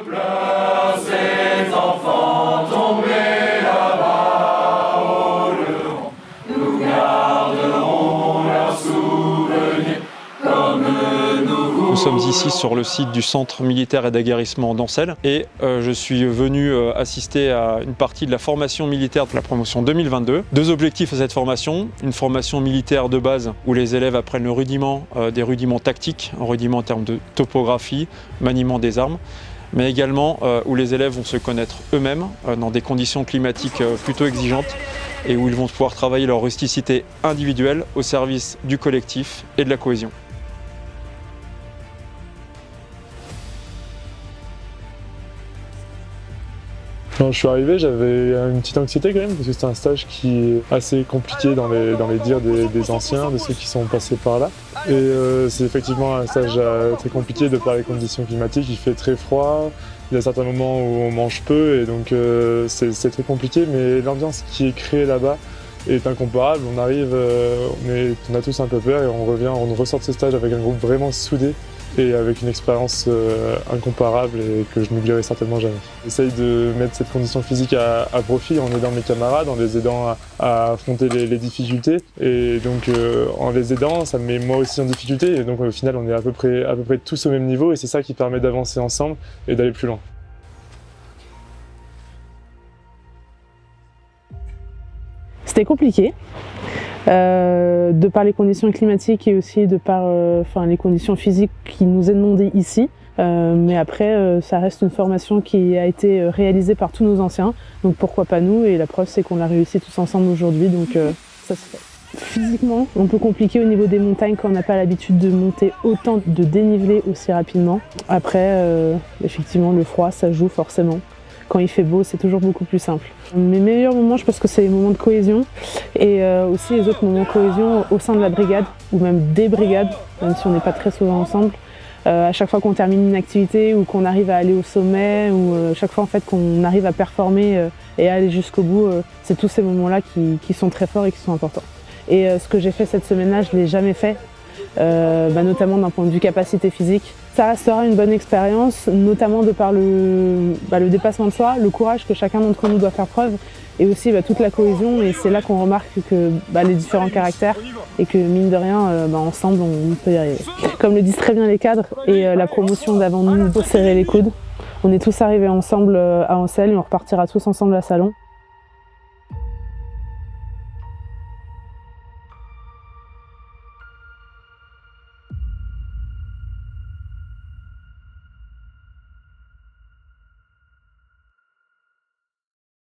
pleurent ces enfants tombés là-bas au Levant. Nous garderons leurs souvenirs comme nous sommes ici sur le site du centre militaire et d'aguerrissement d'Ancelles et je suis venu assister à une partie de la formation militaire de la promotion 2022. Deux objectifs à cette formation, une formation militaire de base où les élèves apprennent le rudiment, des rudiments tactiques, un rudiment en termes de topographie, maniement des armes, mais également où les élèves vont se connaître eux-mêmes dans des conditions climatiques plutôt exigeantes et où ils vont pouvoir travailler leur rusticité individuelle au service du collectif et de la cohésion. Quand je suis arrivé, j'avais une petite anxiété quand même, parce que c'était un stage qui est assez compliqué dans les dires des anciens, de ceux qui sont passés par là. Et c'est effectivement un stage très compliqué de par les conditions climatiques, il fait très froid, il y a certains moments où on mange peu, et donc c'est très compliqué, mais l'ambiance qui est créée là-bas est incomparable. On arrive, on a tous un peu peur, et on ressort de ce stage avec un groupe vraiment soudé, et avec une expérience incomparable et que je n'oublierai certainement jamais. J'essaye de mettre cette condition physique à profit en aidant mes camarades, en les aidant à affronter les difficultés. Et donc en les aidant, ça me met moi aussi en difficulté. Et donc au final, on est à peu près tous au même niveau et c'est ça qui permet d'avancer ensemble et d'aller plus loin. C'était compliqué. De par les conditions climatiques et aussi de par les conditions physiques qui nous est demandées ici. Mais après, ça reste une formation qui a été réalisée par tous nos anciens, donc pourquoi pas nous, et la preuve c'est qu'on l'a réussi tous ensemble aujourd'hui, donc ça se fait. Physiquement, un peu compliqué au niveau des montagnes quand on n'a pas l'habitude de monter autant de dénivelé aussi rapidement. Après, effectivement, le froid, ça joue forcément. Quand il fait beau, c'est toujours beaucoup plus simple. Mes meilleurs moments, je pense que c'est les moments de cohésion et aussi les autres moments de cohésion au sein de la brigade ou même des brigades, même si on n'est pas très souvent ensemble. À chaque fois qu'on termine une activité ou qu'on arrive à aller au sommet ou chaque fois en fait qu'on arrive à performer et à aller jusqu'au bout, c'est tous ces moments-là qui sont très forts et qui sont importants. Et ce que j'ai fait cette semaine-là, je ne l'ai jamais fait, notamment d'un point de vue capacité physique. Ça restera une bonne expérience, notamment de par le dépassement de soi, le courage que chacun d'entre nous doit faire preuve et aussi toute la cohésion, et c'est là qu'on remarque que les différents caractères et que mine de rien, ensemble on peut y arriver. Comme le disent très bien les cadres et la promotion d'avant nous, il faut serrer les coudes. On est tous arrivés ensemble à Ancelles et on repartira tous ensemble à Salon.